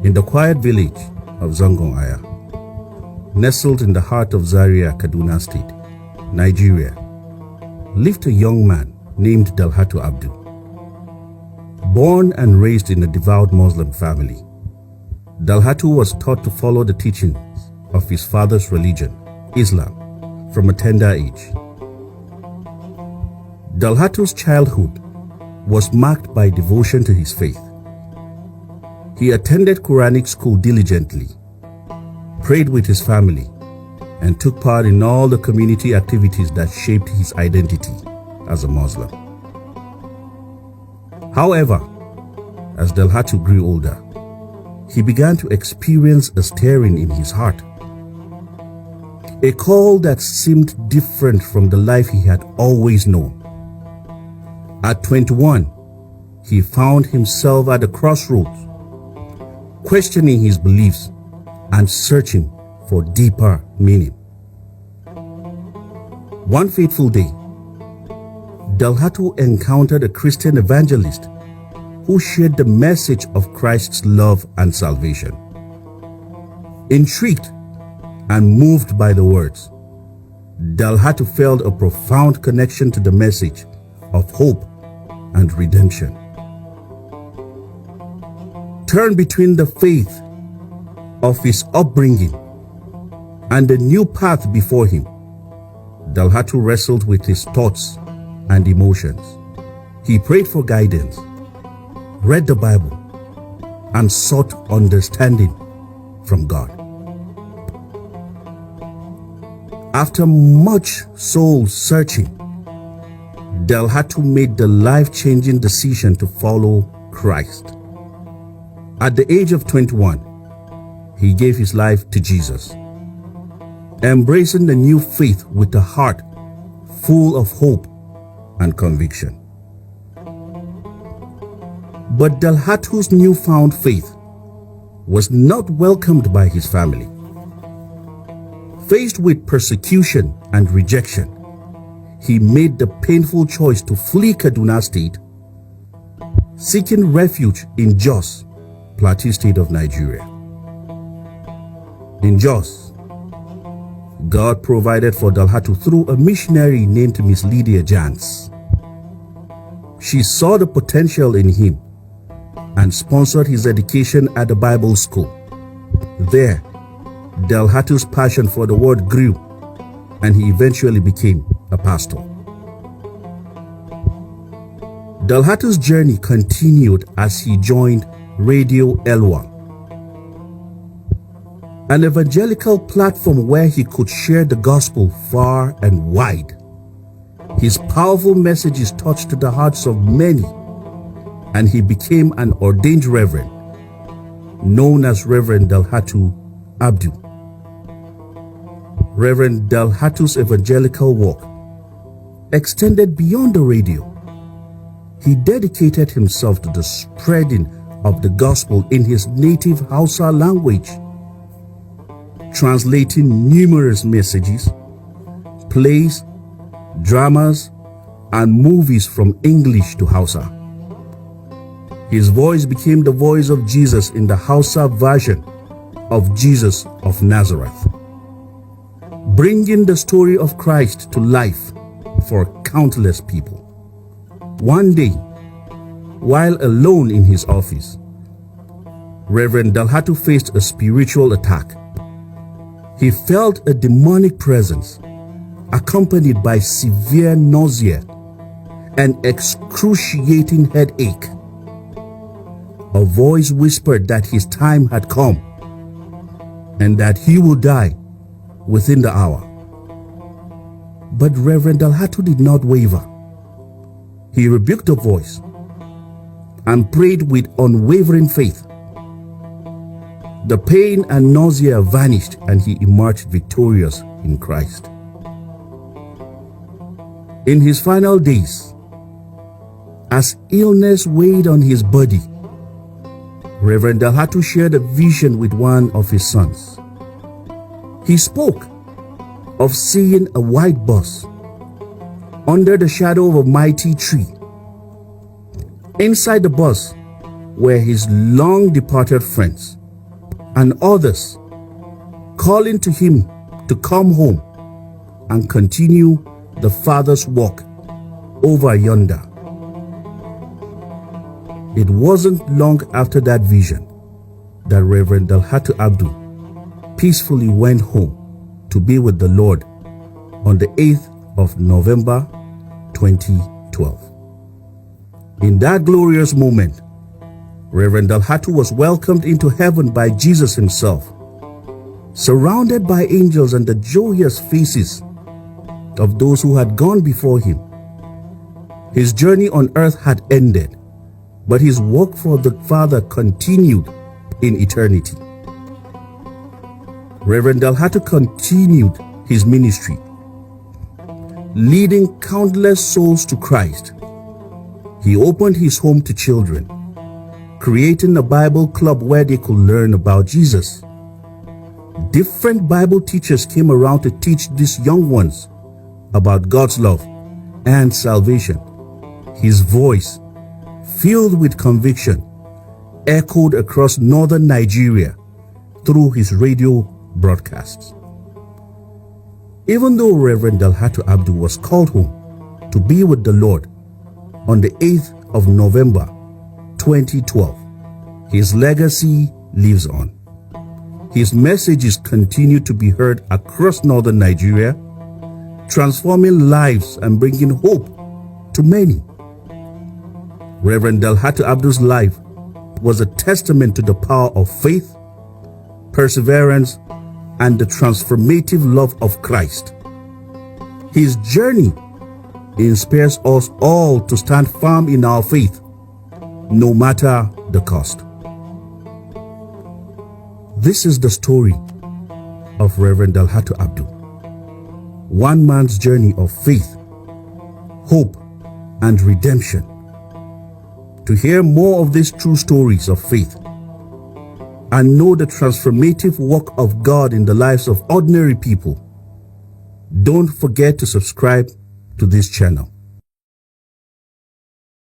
In the quiet village of Zangon Aya, nestled in the heart of Zaria, Kaduna State, Nigeria, lived a young man named Dalhatu Abdu. Born and raised in a devout Muslim family, Dalhatu was taught to follow the teachings of his father's religion, Islam, from a tender age. Dalhatu's childhood was marked by devotion to his faith. He attended Quranic school diligently, prayed with his family, and took part in all the community activities that shaped his identity as a Muslim. However, as Dalhatu grew older, he began to experience a stirring in his heart, a call that seemed different from the life he had always known. At 21, he found himself at a crossroads, questioning his beliefs and searching for deeper meaning. One fateful day, Dalhatu encountered a Christian evangelist who shared the message of Christ's love and salvation. Intrigued and moved by the words, Dalhatu felt a profound connection to the message of hope and redemption. Torn between the faith of his upbringing and the new path before him, Dalhatu wrestled with his thoughts and emotions. He prayed for guidance, read the Bible, and sought understanding from God. After much soul searching, Dalhatu made the life-changing decision to follow Christ. At the age of 21, he gave his life to Jesus, embracing the new faith with a heart full of hope and conviction. But Dalhatu's newfound faith was not welcomed by his family. Faced with persecution and rejection, he made the painful choice to flee Kaduna State, seeking refuge in Jos, Plateau State of Nigeria. In Jos, God provided for Dalhatu through a missionary named Miss Lydia Jans. She saw the potential in him and sponsored his education at the Bible school. There, Dalhatu's passion for the word grew, and he eventually became a pastor. Dalhatu's journey continued as he joined Radio Elwa, an evangelical platform where he could share the gospel far and wide. His powerful messages touched the hearts of many, and he became an ordained reverend, known as Reverend Dalhatu Abdu. Reverend Dalhatu's evangelical work extended beyond the radio. He dedicated himself to the spreading of the gospel in his native Hausa language, translating numerous messages, plays, dramas, and movies from English to Hausa. His voice became the voice of Jesus in the Hausa version of Jesus of Nazareth, bringing the story of Christ to life for countless people. One day, while alone in his office, Reverend Dalhatu faced a spiritual attack. He felt a demonic presence accompanied by severe nausea and excruciating headache. A voice whispered that his time had come and that he would die within the hour. But Reverend Dalhatu did not waver. He rebuked the voice and prayed with unwavering faith. The pain and nausea vanished, and he emerged victorious in Christ. In his final days, as illness weighed on his body, Reverend Dalhatu shared a vision with one of his sons. He spoke of seeing a white bus under the shadow of a mighty tree. Inside the bus were his long departed friends and others calling to him to come home and continue the Father's work over yonder. It wasn't long after that vision that Reverend Dalhatu Abdu peacefully went home to be with the Lord on the 8th of November 2012. In that glorious moment, Reverend Dalhatu was welcomed into heaven by Jesus himself, surrounded by angels and the joyous faces of those who had gone before him. His journey on earth had ended, but his work for the Father continued in eternity. Reverend Dalhatu continued his ministry, leading countless souls to Christ. He opened his home to children, creating a Bible club where they could learn about Jesus. Different Bible teachers came around to teach these young ones about God's love and salvation. His voice, filled with conviction, echoed across northern Nigeria through his radio broadcasts. Even though Reverend Dalhatu Abdu was called home to be with the Lord on the 8th of November 2012, his legacy lives on. His messages continue to be heard across northern Nigeria, transforming lives and bringing hope to many. Reverend Dalhatu Abdu's life was a testament to the power of faith, perseverance, and the transformative love of Christ. His journey inspires us all to stand firm in our faith, no matter the cost. This is the story of Reverend Dalhatu Abdu, one man's journey of faith, hope, and redemption. To hear more of these true stories of faith and know the transformative work of God in the lives of ordinary people, don't forget to subscribe to this channel.